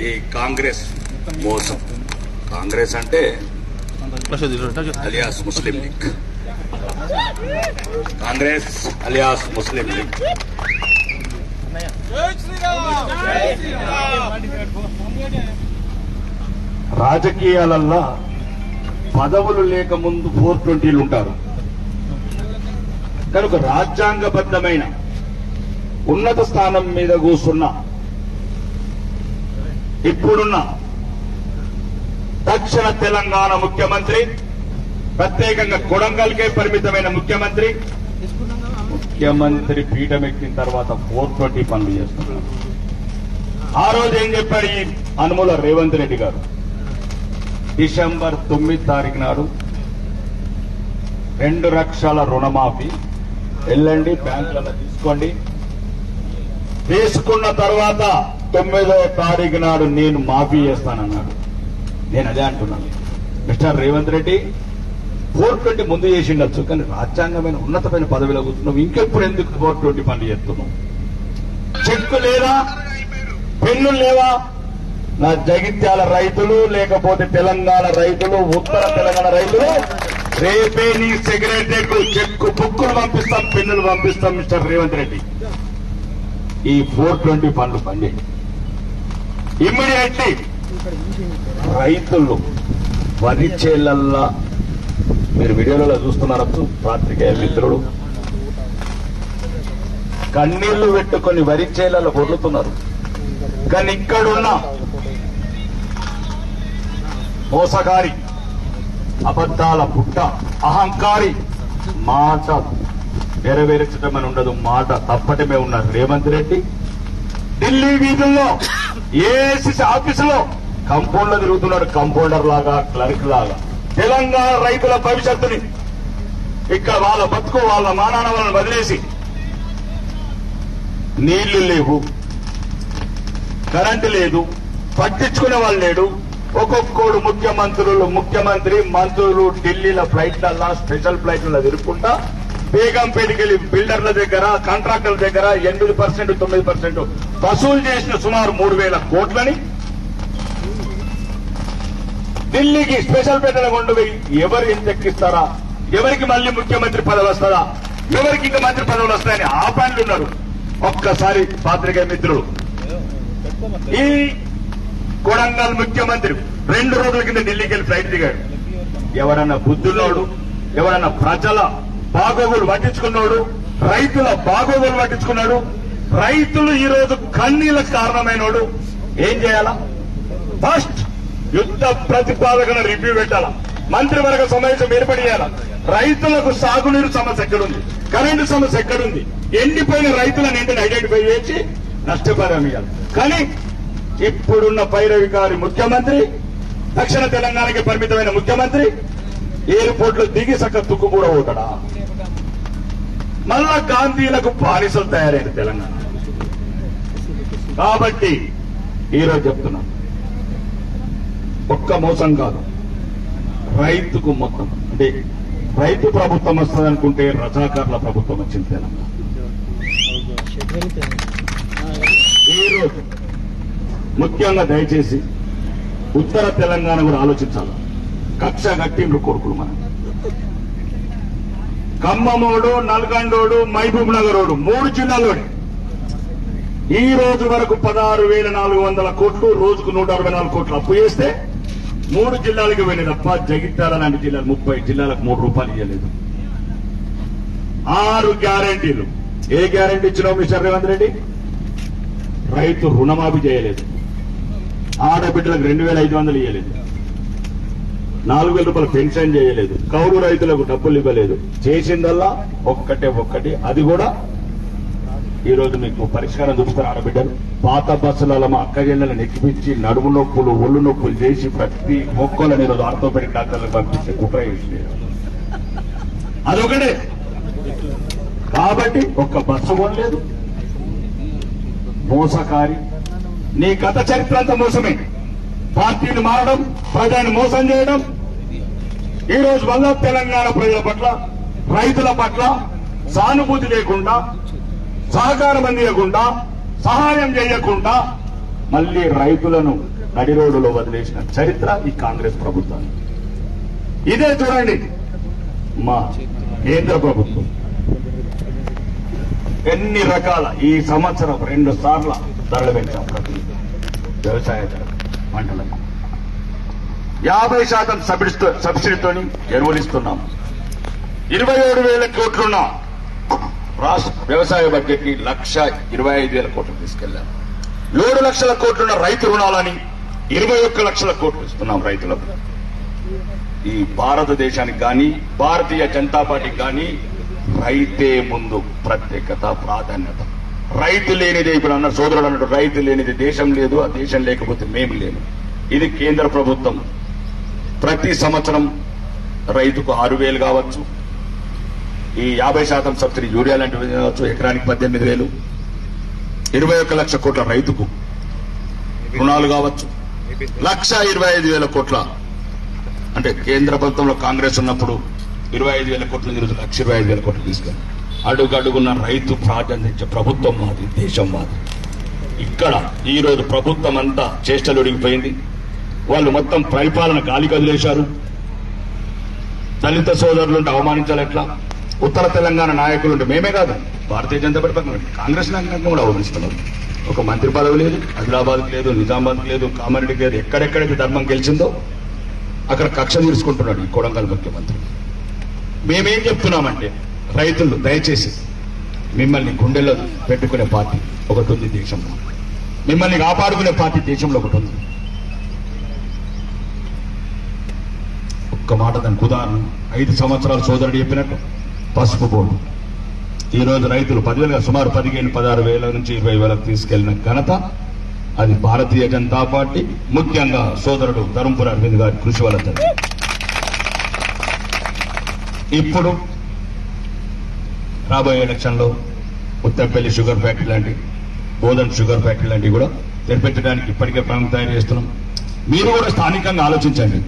ఈ కాంగ్రెస్ మోసం. కాంగ్రెస్ అంటే అలియాస్ ముస్లిం లీగ్. కాంగ్రెస్ అలియాస్ ముస్లిం లీగ్. రాజకీయాలల్లా పదవులు లేకముందు 420లు ఉంటారు. కనుక రాజ్యాంగబద్ధమైన ఉన్నత స్థానం మీద కూర్చున్న ఇప్పుడున్న దక్షిణ తెలంగాణ ముఖ్యమంత్రి, ప్రత్యేకంగా కొడంగల్కే పరిమితమైన ముఖ్యమంత్రి పీఠం ఎక్కిన తర్వాత 420 పనులు చేస్తున్నారు. ఆ రోజు ఏం చెప్పాడు ఈ అనుముల రేవంత్ రెడ్డి గారు? డిసెంబర్ 9 తారీఖు నాడు 2 లక్షల రుణమాఫీ, వెళ్ళండి బ్యాంకులలో తీసుకోండి, తీసుకున్న తర్వాత 9వ తారీఖు నాడు నేను మాఫీ చేస్తానన్నాడు. నేను అదే అంటున్నాను, మిస్టర్ రేవంత్ రెడ్డి 420 ముందు చేసిండొచ్చు, కానీ రాజ్యాంగమైన ఉన్నతమైన పదవిలో కూర్చున్నావు, ఇంకెప్పుడు ఎందుకు 420 పనులు చేస్తున్నావు? చెక్కు లేదా, పెన్ను లేవా? నా జగిత్యాల రైతులు, లేకపోతే తెలంగాణ రైతులు, ఉత్తర తెలంగాణ రైతులు రేపే నీ సెక్రటరీకు చెక్కు బుక్కులు పంపిస్తాం, పెన్నులు పంపిస్తాం. మిస్టర్ రేవంత్ రెడ్డి, ఈ 420 పనులు పనిచేయండి ఇమ్మీడియట్లీ. రైతులు వరి చేలల్లా మీరు వీడియోలలో చూస్తున్నారు, పాత్రికేయ మిత్రుడు కన్నీళ్లు పెట్టుకొని వరి చేలలో పొర్లుతున్నారు. కానీ ఇక్కడున్న మోసగారి, అబద్దాల పుట్ట, అహంకారి మాట నెరవేర్చడమని ఉండదు, మాట తప్పటమే ఉన్నారు రేవంత్ రెడ్డి. ఢిల్లీ వీధుల్లో ఏఐసిసి ఆఫీసులో కంపౌండర్ తిరుగుతున్నాడు, కంపౌండర్ లాగా, క్లర్క్ లాగా. తెలంగాణ రైతుల భవిష్యత్తుని ఇక్కడ వాళ్ళ బతుకు, వాళ్ళ మానాన వాళ్ళని వదిలేసి, నీళ్లు లేవు, కరెంటు లేదు, పట్టించుకునే వాళ్ళు లేడు. ఒక్కొక్కడు ముఖ్యమంత్రి మంత్రులు ఢిల్లీల ఫ్లైట్లల్లా, స్పెషల్ ఫ్లైట్లలో తిరుగుకుంటా బేగంపేటకెళ్లి బిల్డర్ల దగ్గర, కాంట్రాక్టర్ల దగ్గర 8%, 9% వసూలు చేసిన సుమారు 3,000 కోట్లని ఢిల్లీకి స్పెషల్ పేటలో కొండపోయి ఎవరు ఎంత ఎక్కిస్తారా, ఎవరికి మళ్లీ ముఖ్యమంత్రి పదవి వస్తుందా, ఎవరికి ఇంకా మంత్రి పదవులు వస్తాయని ఆ పనులు ఉన్నారు. ఒక్కసారి పాత్రికేయ మిత్రులు, ఈ కొడంగల్ ముఖ్యమంత్రి 2 రోజుల కింద ఢిల్లీకి వెళ్లి ఫ్లైట్ దిగాడు. ఎవరన్నా బుద్ధుల్లోడు, ఎవరన్నా ప్రజల బాగోగులు పట్టించుకున్నాడు, రైతుల బాగోగులు పట్టించుకున్నాడు. రైతులు ఈ రోజు కన్నీళ్లకు కారణమైనోడు. ఏం చేయాలా? ఫస్ట్ యుద్ధ ప్రతిపాదకన రివ్యూ పెట్టాలా, మంత్రివర్గ సమావేశం ఏర్పాటు చేయాలా. రైతులకు సాగునీరు సమస్య ఎక్కడుంది, కరెంటు సమస్య ఎక్కడుంది, ఎండిపోయిన రైతులను ఏంటని ఐడెంటిఫై చేసి నష్టపరిహారం ఇవ్వాలి. కానీ ఇప్పుడున్న పైరవికారి ముఖ్యమంత్రి, దక్షిణ తెలంగాణకి పరిమితమైన ముఖ్యమంత్రి ఎయిర్పోర్ట్ లో దిగి సక్క తుక్కు కూడా పోతాడా? మళ్ళా గాంధీలకు బానిసలు తయారైన తెలంగాణ. కాబట్టి ఈరోజు చెప్తున్నాను, ఒక్క మోసం కాదు, రైతుకు మొత్తం అంటే రైతు ప్రభుత్వం వస్తుంది అనుకుంటే రజాకార్ల ప్రభుత్వం వచ్చింది తెలంగాణ. ఈరోజు ముఖ్యంగా దయచేసి ఉత్తర తెలంగాణ కూడా ఆలోచించాలి. కక్ష కట్టిండ్రు కొడుకులు మన ఖమ్మమోడు, నల్గొండోడు, మహబూబ్ నగరోడు 3 జిల్లాలోనే ఈ రోజు వరకు 16,400 కోట్లు, రోజుకు 164 కోట్లు అప్పు చేస్తే 3 జిల్లాలకు పోయినాయి తప్ప జగిత్యాల లాంటి జిల్లాలు 30 జిల్లాలకు 3 రూపాయలు ఇవ్వలేదు. 6 గ్యారంటీలు. ఏ గ్యారంటీ ఇచ్చినావు మిస్టర్ రేవంత్ రెడ్డి? రైతు రుణమాఫీ చేయలేదు, ఆడబిడ్డలకు 2,500 ఇవ్వలేదు, 4,000 రూపాయలు పెన్షన్ చేయలేదు, కౌలు రైతులకు డబ్బులు ఇవ్వలేదు. చేసిందల్లా ఒక్కటి, అది కూడా ఈ రోజు మీకు పరిష్కారం చూపిస్తారు. ఆడబిడ్డలు పాత బస్సులలో మా అక్క చెల్లెలను ఎక్కిపించి నడుము నొప్పులు, ఒళ్ళు నొప్పులు చేసి ప్రతి మొక్కలను ఈరోజు ఆర్థోపెడిక్ డాక్టర్లకు పంపించే కుట్ర చేసి అదొకటే. కాబట్టి ఒక్క బస్సు కొనలేదు. మోసకారి, నీ గత చరిత్ర అంతా మోసమే. పార్టీని మారడం, ప్రజలను మోసం చేయడం. ఈ రోజు వల్ల తెలంగాణ ప్రజల పట్ల, రైతుల పట్ల సానుభూతి లేకుండా, సహకారం అందించకుండా సహాయం చేయకుండా మళ్ళీ రైతులను నడి రోడ్డులో వదిలేసిన చరిత్ర ఈ కాంగ్రెస్ ప్రభుత్వాన్ని. ఇదే చూడండి మా కేంద్ర ప్రభుత్వం ఎన్ని రకాల ఈ సంవత్సరం 2 సార్లు ధరలు పెంచాం ప్రతి వ్యవసాయ పంటలకు. 50% సబ్సిడీతోని ఎరువులు ఇస్తున్నాం. 27,000 కోట్లున్న రాష్ట్ర వ్యవసాయ బడ్జెట్ ని 1,25,000 కోట్లు తీసుకెళ్లాం. 7 లక్షల కోట్లున్న రైతు రుణాలని 21 లక్షల కోట్లు ఇస్తున్నాం రైతులకు. ఈ భారతదేశానికి కానీ భారతీయ జనతా పార్టీకి కానీ రైతే ముందు ప్రత్యేకత, ప్రాధాన్యత. రైతు లేనిదే ఇప్పుడు అన్న సోదరుడు అన్నట్టు రైతు లేనిది దేశం లేదు, ఆ దేశం లేకపోతే మేము లేము. ఇది కేంద్ర ప్రభుత్వం ప్రతి సంవత్సరం రైతుకు 6,000 కావచ్చు, ఈ 50% సబ్సిడీ యూరియా లాంటివి కావచ్చు, ఎకరానికి 18,000, 21 లక్షల కోట్ల రైతుకు రుణాలు కావచ్చు, 1,25,000 కోట్ల అంటే కేంద్ర ప్రభుత్వంలో కాంగ్రెస్ ఉన్నప్పుడు 25,000 కోట్ల ఈరోజు 1,25,000 కోట్లు తీసుకెళ్ళి అడుగడుగున్న రైతు ప్రాధాన్యత ప్రభుత్వం మాది, దేశం మాది. ఇక్కడ ఈ రోజు ప్రభుత్వం అంతా చేష్టలు ఉడిగిపోయింది. వాళ్ళు మొత్తం పరిపాలన గాలి కదిలేశారు. దళిత సోదరులుంటే అవమానించాలి ఎట్లా? ఉత్తర తెలంగాణ నాయకులుంటే మేమే కాదు, భారతీయ జనతా పార్టీ కాంగ్రెస్ నాయకులను కూడా అవమానిస్తున్నారు. ఒక మంత్రి పదవి లేదు, ఆదిలాబాద్కి లేదు, నిజామాబాద్కి లేదు, కామారెడ్డికి లేదు. ఎక్కడెక్కడైతే ధర్మం గెలిచిందో అక్కడ కక్ష తీర్చుకుంటున్నాడు ఈ కొడంగల్ ముఖ్యమంత్రి. మేమేం చెప్తున్నామంటే రైతులు దయచేసి మిమ్మల్ని గుండెల్లో పెట్టుకునే పార్టీ ఒకటి ఉంది దేశంలో, మిమ్మల్ని కాపాడుకునే పార్టీ దేశంలో ఒకటి ఉంది. ఒక్క మాట దానికి ఉదాహరణ 5 సంవత్సరాలు సోదరుడు చెప్పినట్టు పసుపు బోర్డు ఈ రోజు రైతులు 10,000 సుమారు 15,000-16,000 నుంచి 20,000 తీసుకెళ్లిన ఘనత అది భారతీయ జనతా పార్టీ, ముఖ్యంగా సోదరుడు ధర్మపురి అరవింద్ గారి కృషి వల్ల జరిగింది. ఇప్పుడు రాబోయే ఎలక్షన్లో ఉత్తరపల్లి షుగర్ ఫ్యాక్టరీ లాంటి, బోధన్ షుగర్ ఫ్యాక్టరీ లాంటివి కూడా తెరిపించడానికి ఇప్పటికే ప్రణాళిక తయారు చేస్తున్నాం. మీరు కూడా స్థానికంగా ఆలోచించండి.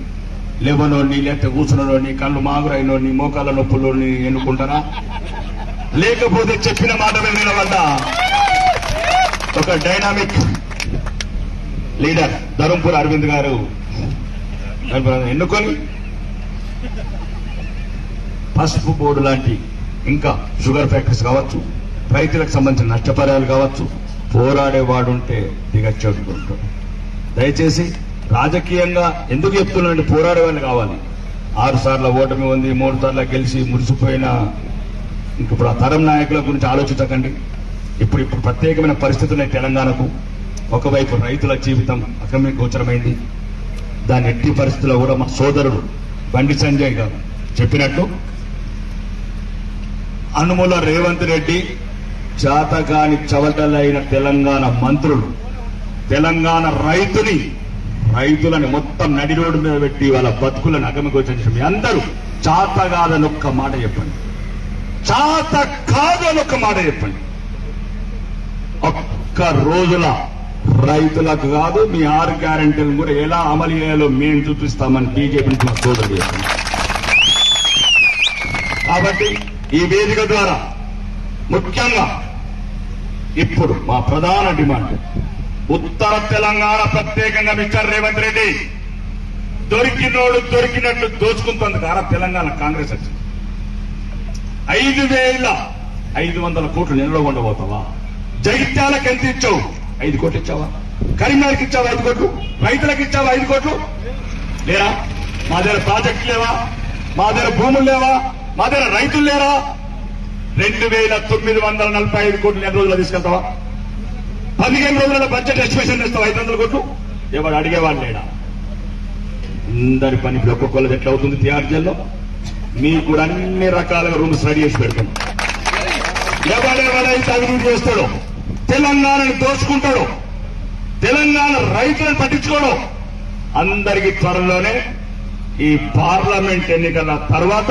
లేవనోని, లేకపోతే కూర్చున్నోని, కళ్ళు మాగురైనోని, మోకాళ్ళ నొప్పులోని ఎన్నుకుంటారా? లేకపోతే చెప్పిన మాట వినవల్ల ఒక డైనామిక్ లీడర్ ధర్మపురి అరవింద్ గారు ఎన్నుకొని పసుపు బోర్డు లాంటి ఇంకా షుగర్ ఫ్యాక్టరీస్ కావచ్చు, రైతులకు సంబంధించిన నష్టపరిహారాలు కావచ్చు, పోరాడేవాడుంటే దిగచ్చేట్టుకుంటాడు. దయచేసి రాజకీయంగా ఎందుకు చెప్తున్నానంటే పోరాడేవాళ్ళు కావాలి. 6 సార్ల ఓటమి ఉంది, 3 సార్లు గెలిచి మురిసిపోయిన ఇప్పుడు ఆ తరం నాయకుల గురించి ఆలోచించకండి. ఇప్పుడు ప్రత్యేకమైన పరిస్థితులు తెలంగాణకు. ఒకవైపు రైతుల జీవితం అగమ్య గోచరమైంది. దాని ఎట్టి పరిస్థితుల్లో కూడా మా సోదరుడు బండి సంజయ్ గారు చెప్పినట్టు అనుముల రేవంత్ రెడ్డి చాతకాని చవటలైన తెలంగాణ మంత్రులు తెలంగాణ రైతులని మొత్తం నడి రోడ్డు మీద పెట్టి వాళ్ళ బతుకులను అగమగోచరించారు. మీ అందరూ చాత కాదని ఒక్క మాట చెప్పండి, చాత కాదని ఒక్క మాట చెప్పండి. ఒక్క రోజుల రైతులకు కాదు, మీ 6 గ్యారెంటీలను కూడా ఎలా అమలు చేయాలో మేము చూపిస్తామని బీజేపీ నుంచి మా సోదరుడు చెప్పండి. కాబట్టి ఈ వేదిక ద్వారా ముఖ్యంగా ఇప్పుడు మా ప్రధాన డిమాండ్ ఉత్తర తెలంగాణ ప్రత్యేకంగా మిస్టర్ రేవంత్ రెడ్డి దొరికినోడు దొరికినట్టు దోచుకుంటుంది. కారా తెలంగాణ కాంగ్రెస్ వచ్చింది. 5,500 కోట్లు నెలలో ఉండబోతావా? జగిత్యాలకు ఎంత ఇచ్చావు? 5 కోట్లు ఇచ్చావా? కరీంనగర్కి ఇచ్చావా 5 కోట్లు? రైతులకు ఇచ్చావా 5 కోట్లు? లేరా? మా దగ్గర ప్రాజెక్టులు లేవా? మా దగ్గర భూములు లేవా? మా దగ్గర రైతులు లేరా? 2,945 కోట్లు ఎన్ని రోజుల్లో తీసుకెళ్తావా? 15 రోజుల బడ్జెట్ ఎస్టిమేషన్ ఇస్తావా? 500 కోట్లు? ఎవరు అడిగేవాళ్ళు లేడా? అందరి పని ఇప్పుడు ఒక్కొక్కళ్ళది ఎట్లా అవుతుంది టీఆర్జీలో? మీకు కూడా అన్ని రకాలుగా రూమ్స్ రెడీ చేసి పెడతాం. ఎవడెవడైతే అభివృద్ధి చేస్తాడో, తెలంగాణను దోచుకుంటాడో, తెలంగాణ రైతులను పట్టించుకోడు, అందరికీ త్వరలోనే ఈ పార్లమెంట్ ఎన్నికల తర్వాత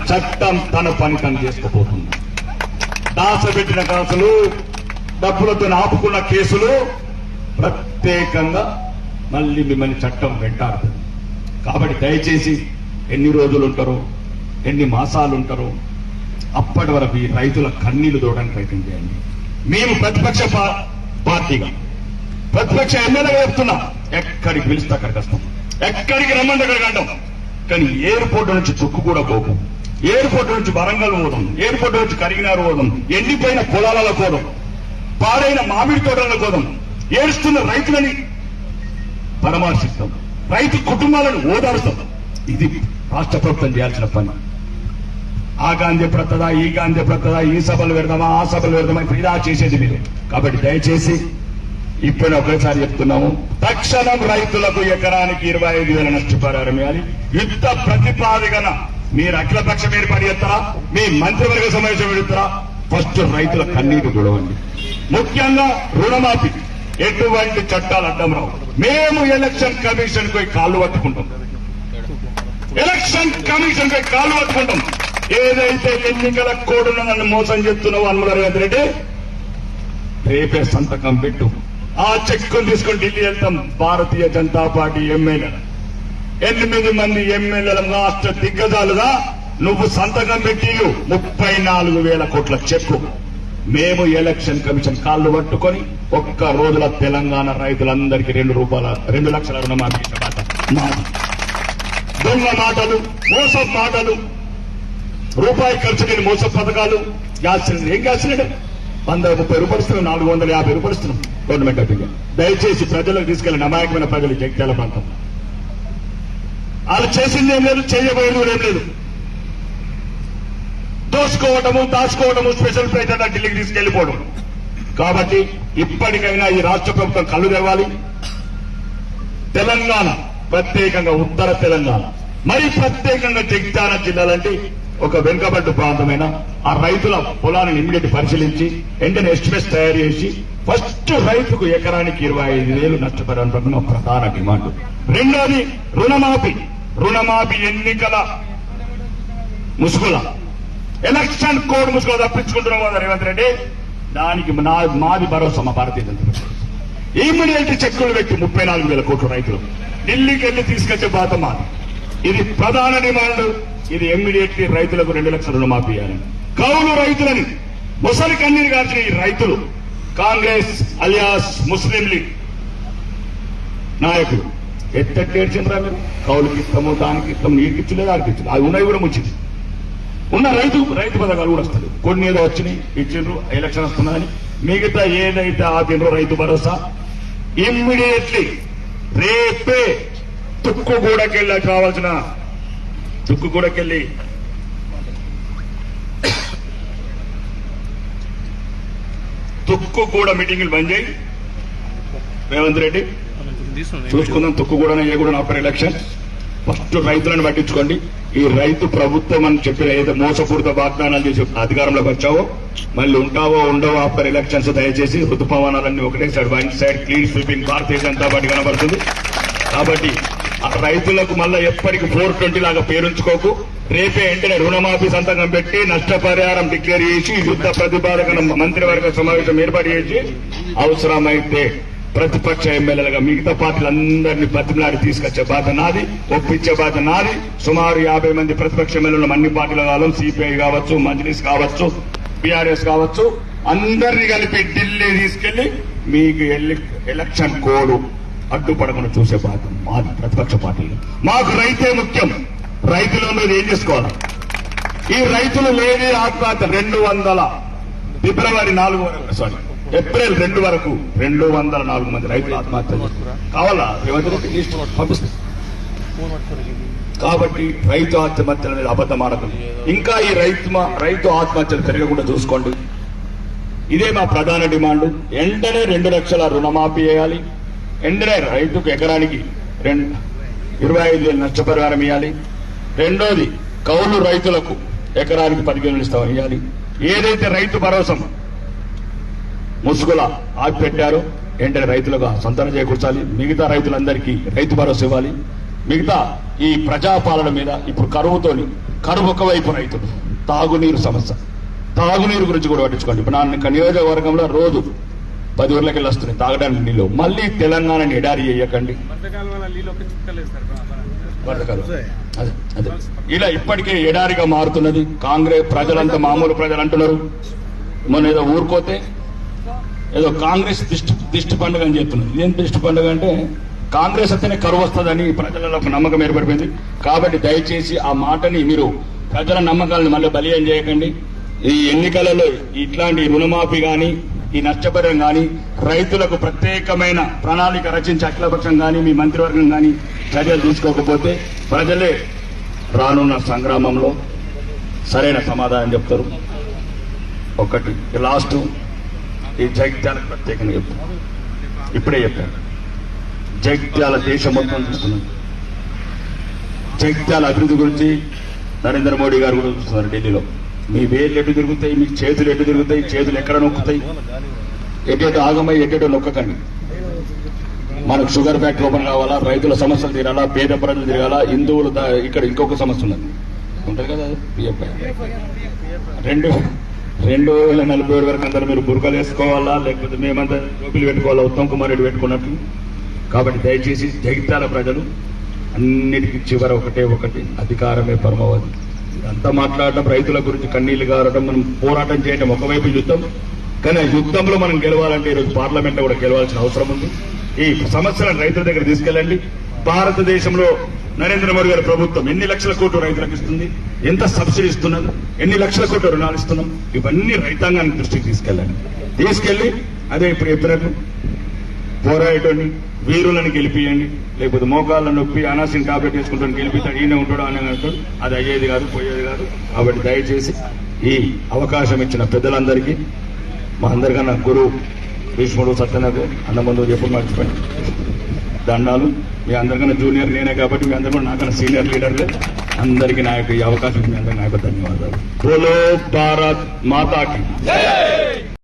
చట్టం తన పని తను చేసుకోబోతుంది. దాచబెట్టిన కేసులు, డబ్బులతో ఆపుకున్న కేసులు ప్రత్యేకంగా మళ్ళీ మిమ్మల్ని చట్టం వెంటాడుతుంది. కాబట్టి దయచేసి ఎన్ని రోజులు ఉంటారో, ఎన్ని మాసాలు ఉంటారో అప్పటి వరకు ఈ రైతుల కన్నీళ్లు దూడడానికి ప్రయత్నం చేయండి. మేము ప్రతిపక్ష పార్టీగా ప్రతిపక్ష ఎమ్మెల్యేగా చెప్తున్నాం, ఎక్కడికి పిలిస్తే అక్కడికి వస్తాం, ఎక్కడికి రమ్మంటే అక్కడికి అంటాం. కానీ ఎయిర్పోర్ట్ నుంచి తుక్కు కూడా పోతాం, ఎయిర్పోర్ట్ నుంచి వరంగల్ పోదాం, ఎయిర్పోర్ట్ నుంచి కరీంనగర్ పోదాం, ఎండిపోయిన పొలాలలో పోదాం, పాడైన మామిడి తోటలలో పోదాం, ఏడుస్తున్న రైతులని పరామర్శిస్తాం, రైతు కుటుంబాలను ఓదారుస్తాం. ఇది రాష్ట్ర ప్రభుత్వం చేయాల్సిన పని. ఆ గాంధీ ప్రతదా, ఈ గాంధీ ప్రతదా, ఈ సభలు పెడదామా, ఆ సభలు పెడదామా, ఇప్పుడు ఇలా చేసేది మీరు. కాబట్టి దయచేసి ఇప్పుడు ఒకేసారి చెప్తున్నాము, తక్షణం రైతులకు ఎకరానికి 25,000 నష్టపరిహారం ఇవ్వాలి. యుద్ధ ప్రతిపాదికన మీరు అఖిలపక్షం ఏర్పాటు చేస్తారా, మీ మంత్రివర్గ సమావేశం పెడతారా, ఫస్ట్ రైతుల కన్నీరు చూడవండి. ముఖ్యంగా రుణమాఫీ, ఎటువంటి చట్టాలు అడ్డం రావు. మేము ఎలక్షన్ కమిషన్ పోయి కాళ్ళు పట్టుకుంటాం, ఎలక్షన్ కమిషన్ పోయి కాళ్ళు పట్టుకుంటాం. ఏదైతే ఎన్నికల కోడ్ను నన్ను మోసం చేస్తున్నావు హనుమల రేవంత్ రెడ్డి, రేపే సంతకం పెట్టు, ఆ చెక్కును తీసుకొని ఢిల్లీ వెళ్తాం. భారతీయ జనతా పార్టీ ఎమ్మెల్యేలు 8 మంది ఎమ్మెల్యేల రాష్ట్ర దిగ్గజాలుగా నువ్వు సంతకం పెట్టి 34,000 కోట్ల చెక్కు మేము ఎలక్షన్ కమిషన్ కాళ్ళు పట్టుకొని ఒక్క రోజుల తెలంగాణ రైతులందరికీ 2 లక్షల రుణమాఫీ మాది. దొంగ మాటలు, మోసం మాటలు, రూపాయి ఖర్చు లేని మోసం పథకాలు. గ్యాస్ సిలిండర్, ఏం గ్యాస్ సిలిండర్ 130 రూపాయలు ఇస్తున్నాం, 450 రూపాయలు ఇస్తున్నాం గవర్నమెంట్ ఆఫ్ ఇండియా. దయచేసి ప్రజలకు తీసుకెళ్లిన అమాయకమైన ప్రజలు జగిత్యాల ప్రాంతం వాళ్ళు చేసింది ఏం లేదు, చేయబోయేది ఏం లేదు. దోసుకోవటము, దాచుకోవటము, స్పెషల్ ఫ్లైట్ అన్న ఢిల్లీకి తీసుకెళ్లిపోవడం. కాబట్టి ఇప్పటికైనా ఈ రాష్ట్ర ప్రభుత్వం కళ్ళు తెరవాలి. తెలంగాణ, ప్రత్యేకంగా ఉత్తర తెలంగాణ, మరి ప్రత్యేకంగా జగిత్యాల జిల్లాలంటే ఒక వెనుకబడ్డ ప్రాంతమైన ఆ రైతుల పొలాలను ఇమ్మీడియట్ పరిశీలించి వెంటనే ఎస్టిమేట్స్ తయారు చేసి ఫస్ట్ రైతుకు ఎకరానికి 25,000 నష్టపరిహారం ఒక ప్రధాన డిమాండ్. రెండోది రుణమాఫీ. రుణమాఫీ ఎన్నికల ముసుగుల, ఎలక్షన్ కోడ్ ముసుగులో తప్పించుకుంటున్నాం కదా రేవంత్ రెడ్డి. దానికి మాది భరోసా, మా భారతీయ జనతా పార్టీ ఇమ్మీడియట్ చెక్కులు పెట్టి 34,000 కోట్ల రైతులు ఢిల్లీకి వెళ్లి తీసుకొచ్చే బాధ మాది. ఇది ప్రధాన డిమాండ్. ఇది ఇమ్మీడియట్లీ రైతులకు 2 లక్షల రుణమాఫీ ఇవ్వాలి. కౌలు రైతులని ముసలి కన్నీరు గార్చిన ఈ రైతులు కాంగ్రెస్ అలియాస్ ముస్లిం లీగ్ నాయకులు ఎత్తేడ్చిండ్రా మీరు, కౌలుకి ఇస్తాము, దానికి ఇస్తాం, నీటికి ఇచ్చలేదు, దానికి ఇచ్చలేదు, అవి ఉన్నాయి కూడా ముచ్చింది. ఉన్న రైతు పథకాలు కూడా వస్తుంది, కొన్ని ఏదో వచ్చినాయి ఇచ్చిండ్రు, ఎలక్షన్ వస్తున్నదని. మిగతా ఏదైతే ఆపిండ్రో రైతు భరోసా ఇమ్మీడియట్లీ రేపే తుక్కుగూడకెళ్ళి కావాల్సిన తుక్కుగూడకెళ్ళి తుక్కుగూడ మీటింగులు బంద్ చేయి రేవంత్ రెడ్డి. చూసుకుందాం తుక్కుగూడనే ఏ కూడా ఆఫ్టర్ ఎలక్షన్. ఫస్ట్ రైతులను పట్టించుకోండి. ఈ రైతు ప్రభుత్వం అని చెప్పిన ఏదైతే మోసపూరిత వాగ్దానాలు చేసి అధికారంలోకి వచ్చావో మళ్ళీ ఉంటావో ఉండవో ఆఫ్టర్ ఎలక్షన్స్. దయచేసి ఋతుపవనాలన్నీ ఒకటే side, one side clean sweeping Bharatiya Janata Party కనబడుతుంది. కాబట్టి ఆ రైతులకు మళ్ళా ఎప్పటికి 420 లాగా పేరుంచుకోకు. రేపే వెంటనే రుణమాఫీ సంతకం పెట్టి నష్టపరిహారం డిక్లేర్ చేసి యుద్ధ ప్రతిపాదన మంత్రివర్గ సమావేశం ఏర్పాటు చేసి అవసరమైతే ప్రతిపక్ష ఎమ్మెల్యేలుగా మిగతా పార్టీలందరినీ బతిమలాడి తీసుకొచ్చే బాధ నాది, ఒప్పించే బాధ నాది. సుమారు 50 మంది ప్రతిపక్ష ఎమ్మెల్యేలు అన్ని పార్టీలు కావాలి, సిపిఐ కావచ్చు, మజ్లిస్ కావచ్చు, బీఆర్ఎస్ కావచ్చు, అందరినీ కలిపి ఢిల్లీ తీసుకెళ్లి మీకు ఎలక్షన్ కోడ్ అడ్డుపడకుండా చూసే బాధ మాది ప్రతిపక్ష పార్టీలు. మాకు రైతే ముఖ్యం. రైతుల మీద ఏం చేసుకోవాలి? ఈ రైతులు లేని ఆత్మహత్య 200 ఫిబ్రవరి 4 వరకు, సారీ ఏప్రిల్ 2 వరకు 204 మంది రైతులు ఆత్మహత్య కావాలా పంపిస్తారు. కాబట్టి రైతు ఆత్మహత్యల మీద అబద్ధం ఆడకండి. ఇంకా ఈ రైతు ఆత్మహత్యలు పెరగకుండా చూసుకోండి. ఇదే మా ప్రధాన డిమాండ్. వెంటనే 2 లక్షల రుణమాఫీ చేయాలి. వెంటనే రైతుకు ఎకరానికి 25,000 నష్టపరిహారం ఇవ్వాలి. రెండోది కౌలు రైతులకు ఎకరానికి 15,000 ఇస్తామని ఇవ్వాలి. ఏదైతే రైతు భరోసా ముసుగుల ఆపిపెట్టారో వెంటనే రైతులుగా సంతానం చేకూర్చాలి. మిగతా రైతులందరికీ రైతు భరోసా ఇవ్వాలి. మిగతా ఈ ప్రజాపాలన మీద ఇప్పుడు కరువు ఒకవైపు రైతులు, తాగునీరు సమస్య, తాగునీరు గురించి కూడా పట్టించుకోండి. ఇప్పుడు నా నియోజకవర్గంలో రోజు 10 ఊర్లకి వెళ్ళి వస్తున్నాయి తాగడానికి నీళ్ళు. మళ్ళీ తెలంగాణని ఎడారి చేయకండి. అదే ఇలా ఇప్పటికే ఎడారిగా మారుతున్నది కాంగ్రెస్. ప్రజలంతా మామూలు ప్రజలు అంటున్నారు. మొన్న ఏదో ఊరుకోతే ఏదో కాంగ్రెస్ దిష్టి పండుగ అని చెప్తున్నారు. ఏం దిష్టి పండుగ అంటే కాంగ్రెస్ వస్తేనే కరువు వస్తుందని ప్రజలలో ఒక నమ్మకం ఏర్పడిపోయింది. కాబట్టి దయచేసి ఆ మాటని మీరు ప్రజల నమ్మకాలను మళ్ళీ బలియం చేయకండి. ఈ ఎన్నికలలో ఇట్లాంటి రుణమాఫీ గాని, ఈ నష్టపరిహారం గాని, రైతులకు ప్రత్యేకమైన ప్రణాళిక రచించి అఖిలపక్షం గాని, మీ మంత్రివర్గం గాని చర్యలు తీసుకోకపోతే ప్రజలే రానున్న సంగ్రామంలో సరైన సమాధానం చెప్తారు. ఒకటి లాస్ట్, ఈ జగిత్యాలకు ప్రత్యేకంగా చెప్తారు. ఇప్పుడే చెప్పారు, జగిత్యాల దేశం మొత్తం చూస్తున్నారు. జగిత్యాల అభివృద్ధి గురించి నరేంద్ర మోడీ గారు కూడా చూస్తున్నారు ఢిల్లీలో. మీ వేళ్ళు ఎటు తిరుగుతాయి, మీ చేతులు ఎటు తిరుగుతాయి, చేతులు ఎక్కడ నొక్కుతాయి, ఎటేటో ఆగమై ఎటేటో నొక్కకండి. మనకు షుగర్ ఫ్యాక్టరీ ఓపెన్ కావాలా, రైతుల సమస్యలు తీరాలా, పేద ప్రజలు తిరగాలా, హిందువులు ఇక్కడ ఇంకొక సమస్య ఉన్నది ఉంటుంది కదా, పిఎఫ్ఐ 2047 వరకు అందరూ మీరు బుర్కలు వేసుకోవాలా, లేకపోతే మేమంతా టోపీలు పెట్టుకోవాలా, ఉత్తమ్ కుమార్ రెడ్డి పెట్టుకున్నట్టు. కాబట్టి దయచేసి జగిత్యాల ప్రజలు అన్నిటికీ చివర ఒకటి అధికారమే పరమావధి. అంతా మాట్లాడటం, రైతుల గురించి కన్నీళ్లు గారడం, మనం పోరాటం చేయడం ఒకవైపు యుద్ధం. కానీ ఆ యుద్ధంలో మనం గెలవాలంటే ఈరోజు పార్లమెంట్ లో కూడా గెలవాల్సిన అవసరం ఉంది. ఈ సమస్యలను రైతుల దగ్గర తీసుకెళ్ళండి. భారతదేశంలో నరేంద్ర మోడీ గారి ప్రభుత్వం ఎన్ని లక్షల కోట్లు రైతులకు ఇస్తుంది, ఎంత సబ్సిడీ ఇస్తున్నది, ఎన్ని లక్షల కోట్ల రుణాలు ఇస్తున్నాం, ఇవన్నీ రైతాంగాన్ని దృష్టికి తీసుకెళ్ళండి. తీసుకెళ్లి అదే ఇప్పుడు చెప్పినట్టు పోరాటోని వీరులను గెలిపియండి. లేకపోతే మోకాళ్ళ నొప్పి అనాసిన్ టాబ్లెట్ వేసుకుంటాను గెలిపిస్తాడు, ఈయన ఉంటాడు అని అంటాడు. అది అయ్యేది కాదు, పోయేది కాదు. కాబట్టి దయచేసి ఈ అవకాశం ఇచ్చిన పెద్దలందరికీ, మా అందరికన్నా గురువు భీష్ముడు సత్యనకు అన్నబంధువు ఎప్పుడు మర్చిపోయింది దండాలు. మీ అందరికన్నా జూనియర్ నేనే కాబట్టి మీ అందరూ నాకన్నా సీనియర్ లీడర్లే. అందరికీ నా యొక్క ఈ అవకాశం మీ అందరికీ నా యొక్క ధన్యవాదాలు. బోలో భారత్ మాతాకి.